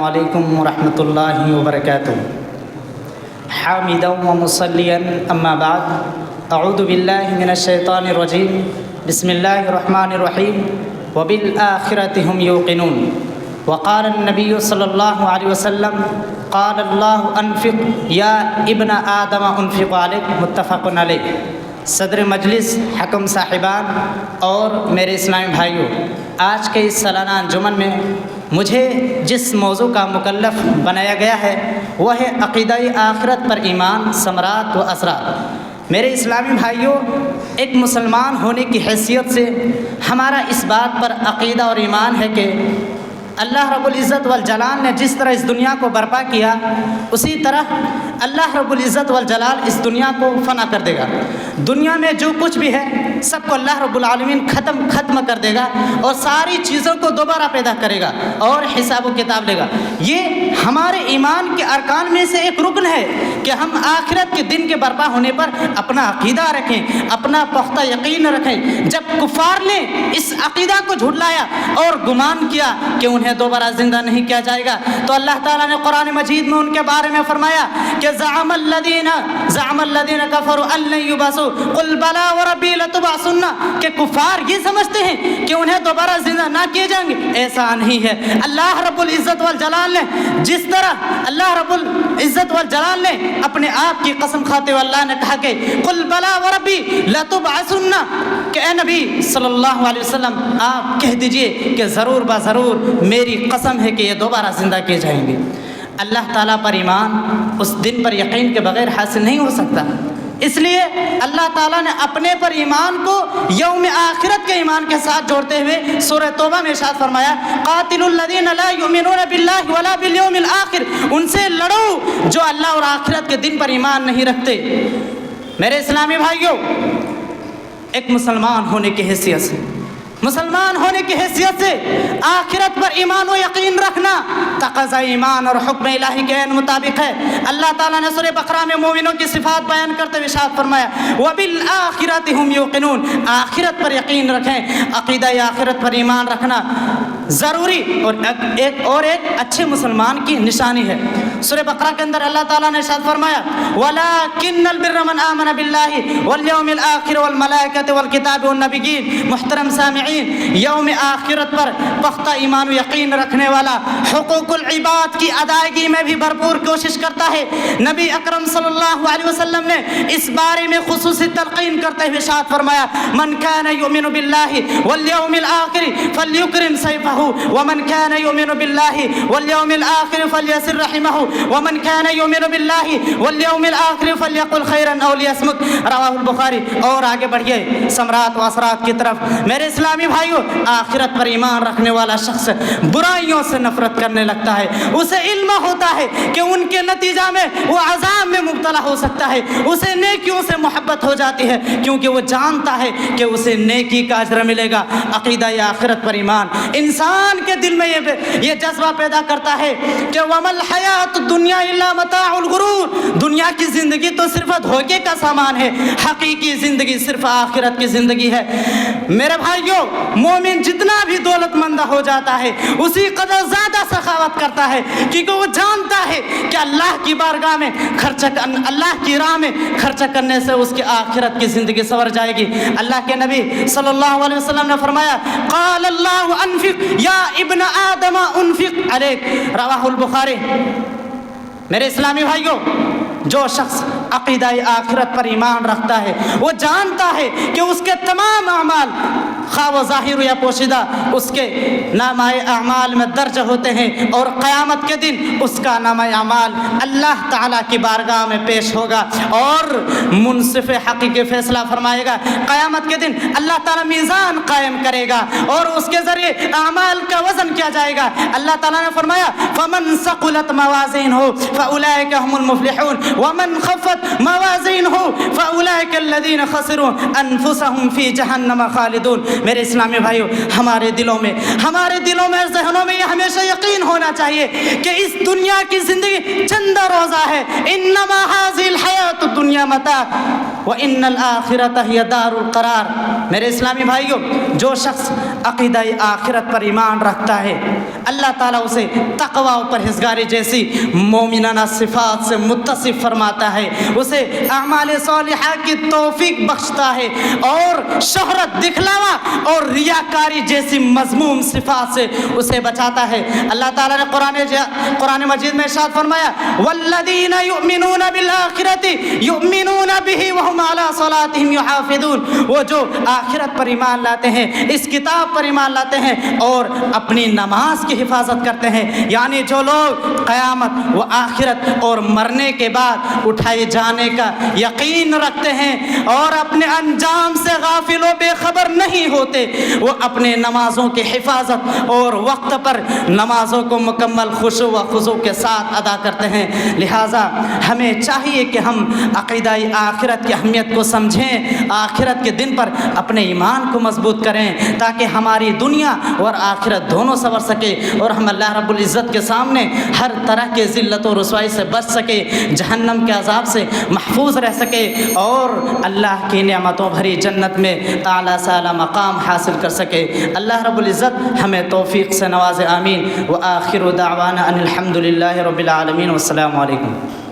علیکم ورحمۃ اللہ وبرکاتہ۔ حامدا ومصلیا اما بعد، اعوذ باللہ من الشیطان الرجیم، بسم اللہ الرحمن الرحیم، وبالآخرۃ هم یوقنون۔ وقال النبی صلی اللہ علیہ وسلم قال اللہ انفق یا ابن آدم انفق علیک، متفق علیہ۔ صدر مجلس، حکم صاحبان اور میرے اسلامی بھائیوں، آج کے اس سالانہ انجمن میں مجھے جس موضوع کا مکلف بنایا گیا ہے وہ ہے عقیدہ آخرت پر ایمان، ثمرات و اثرات۔ میرے اسلامی بھائیوں، ایک مسلمان ہونے کی حیثیت سے ہمارا اس بات پر عقیدہ اور ایمان ہے کہ اللہ رب العزت والجلال نے جس طرح اس دنیا کو برپا کیا، اسی طرح اللہ رب العزت والجلال اس دنیا کو فنا کر دے گا۔ دنیا میں جو کچھ بھی ہے سب کو اللہ رب العالمین ختم کر دے گا اور ساری چیزوں کو دوبارہ پیدا کرے گا اور حساب و کتاب لے گا۔ یہ ہمارے ایمان کے ارکان میں سے ایک رکن ہے کہ ہم آخرت کے دن کے برپا ہونے پر اپنا عقیدہ رکھیں، اپنا پختہ یقین رکھیں۔ جب کفار نے اس عقیدہ کو جھٹلایا اور گمان کیا کہ انہیں دوبارہ زندہ نہیں کیا جائے گا، تو اللہ تعالیٰ نے قرآن مجید میں ان کے بارے میں فرمایا کہ زعم الذین کفروا ان لن یبعثوا قل بلی وربی لتبعثن، کہ کفار یہ سمجھتے ہیں کہ انہیں دوبارہ زندہ نہ کیے جائیں گے۔ ایسا نہیں ہے۔ اللہ رب العزت والجلال نے جس طرح اپنے آپ کی قسم کھاتے ہوئے اللہ نے کہا کہ قل بلی وربی لتبعثن، کہ اے نبی صلی اللہ علیہ وسلم آپ کہہ دیجئے کہ ضرور ضرور میری قسم ہے کہ یہ دوبارہ زندہ کیے جائیں گے۔ اللہ تعالیٰ پر ایمان اس دن پر یقین کے بغیر حاصل نہیں ہو سکتا، اس لیے اللہ تعالیٰ نے اپنے پر ایمان کو یوم آخرت کے ایمان کے ساتھ جوڑتے ہوئے سورہ توبہ میں ارشاد فرمایا قاتلوا الذین لا یؤمنون باللہ ولا بالیوم الآخر، ان سے لڑو جو اللہ اور آخرت کے دن پر ایمان نہیں رکھتے۔ میرے اسلامی بھائیوں، ایک مسلمان ہونے کی حیثیت سے آخرت پر ایمان و یقین رکھنا تقاضا ایمان اور حکم الہی کے عین مطابق ہے۔ اللہ تعالیٰ نے سورہ بقرہ میں مومنوں کی صفات بیان کرتے ہوئے ارشاد فرمایا وبالآخرۃ هم یوقنون، آخرت پر یقین رکھیں۔ عقیدہ آخرت پر ایمان رکھنا ضروری اور ایک اچھے مسلمان کی نشانی ہے۔ سورہ بقرہ کے اندر اللہ تعالیٰ نے ارشاد فرمایا وَلَٰكِنَّ الْبِرَّ مَنْ آمَنَ بِاللَّهِ وَالْيَوْمِ الْآخِرِ وَالْمَلَائِكَةِ وَالْكِتَابِ وَالنَّبِيِّينَ۔ محترم سامعین، یوم آخرت پر پختہ ایمان و یقین رکھنے والا حقوق العباد کی ادائیگی میں بھی بھرپور کوشش کرتا ہے۔ نبی اکرم صلی اللہ علیہ وسلم نے اس بارے میں خصوصی تلقین کرتے ہوئے ارشاد فرمایا من کان یؤمن باللہ والیوم الآخر فلیکرم ضیفہ ومن کان یؤمن باللہ والیوم الآخر فلیصل رحمہ ومن کان یؤمن باللہ والیوم الآخر فلیقل خیرا او لیصمت، رواہ البخاری۔ اور آگے بڑھیے ثمرات و اثرات کی طرف۔ میرے اسلامی بھائیوں، آخرت پر ایمان رکھنے والا شخص برائیوں سے نفرت کرنے لگتا ہے۔ اسے علم ہوتا ہے کہ ان کے نتیجہ میں وہ عذاب میں مبتلا ہو سکتا ہے، اسے نیکیوں سے محبت ہو جاتی ہے کیونکہ وہ جانتا ہے کہ اسے نیکی کا اجر ملے گا۔ عقیدہ آخرت پر ایمان انسان کے دل میں یہ جذبہ پیدا کرتا ہے کہ وَمَا الْحَيَاةُ الدُّنْيَا إِلَّا مَتَاعُ الْغُرُورِ، دنیا کی زندگی تو صرف دھوکے کا سامان ہے، حقیقی زندگی صرف آخرت کی زندگی ہے۔ میرے بھائیوں، مومن جتنا بھی دولت مند ہو جاتا ہے اسی قدر زیادہ سخاوت کرتا ہے، کیونکہ وہ جانتا ہے کہ اللہ کی بارگاہ میں اللہ کی راہ میں خرچہ کرنے سے اس کی آخرت کی زندگی سنور جائے گی۔ اللہ کے نبی صلی اللہ علیہ وسلم نے فرمایا قال اللہ انفق یا ابن آدم انفق علیک، رواہ البخاری۔ میرے اسلامی بھائیوں، جو شخص عقیدہ آخرت پر ایمان رکھتا ہے وہ جانتا ہے کہ اس کے تمام اعمال خواہ و ظاہر یا پوشیدہ اس کے نامہ اعمال میں درج ہوتے ہیں، اور قیامت کے دن اس کا نامہ اعمال اللہ تعالیٰ کی بارگاہ میں پیش ہوگا اور منصف حقیقی فیصلہ فرمائے گا۔ قیامت کے دن اللہ تعالیٰ میزان قائم کرے گا اور اس کے ذریعے اعمال کا وزن کیا جائے گا۔ اللہ تعالیٰ نے فرمایا فَمَنْ ثَقُلَتْ مَوَازِينُهُ فَأُولَئِكَ هُمُ الْمُفْلِحُونَ وَمَنْ خَفَّتْ مَوَازِينُهُ فَأُولَئِكَ الَّذِينَ خَسِرُوا أَنفُسَهُمْ فِي جَهَنَّمَ خَالِدُونَ۔ میرے اسلامی بھائیوں، ہمارے دلوں میں ذہنوں میں یہ ہمیشہ یقین ہونا چاہیے کہ اس دنیا کی زندگی چند روزہ ہے. انما هذه الحیات الدنیا متاع وان الاخرۃ ہی دار القرار. میرے اسلامی بھائیوں، جو شخص عقیدہ آخرت پر ایمان رکھتا ہے، اللہ تعالیٰ اسے تقوی و پرہیزگاری جیسی مومنانہ صفات سے متصف فرماتا ہے، اسے اعمال صالحہ کی توفیق بخشتا ہے، اور شہرت، دکھلاوا اور ریاکاری جیسی مذموم صفات سے اسے بچاتا ہے. اللہ تعالیٰ نے قرآن مجید میں ارشاد فرمایا والذین یؤمنون بالآخرۃ یؤمنون بہ وہم علی صلاتہم یحافظون. وہ جو آخرت پر ایمان لاتے ہیں، اس کتاب پر ایمان لاتے ہیں اور اپنی نماز کی حفاظت کرتے ہیں. یعنی جو لوگ قیامت و آخرت اور مرنے کے بعد اٹھائے جانے کا یقین رکھتے ہیں اور اپنے انجام سے غافل و بے خبر نہیں ہوتے، وہ اپنے نمازوں کی حفاظت اور وقت پر نمازوں کو مکمل خشوع و خضوع کے ساتھ ادا کرتے ہیں. لہٰذا ہمیں چاہیے کہ ہم عقیدہ آخرت کی اہمیت کو سمجھیں، آخرت کے دن پر اپنے ایمان کو مضبوط کریں تاکہ ہماری دنیا اور آخرت دونوں سنور سکے اور ہم اللہ رب العزت کے سامنے ہر طرح کے ذلت و رسوائی سے بچ سکے، جہنم کے عذاب سے محفوظ رہ سکے اور اللہ کی نعمتوں بھری جنت میں اعلیٰ سے اعلیٰ مقام حاصل کر سکے. اللہ رب العزت ہمیں توفیق سے نوازے. آمین. وآخر دعوانا ان الحمد للہ رب العالمین. والسلام علیکم.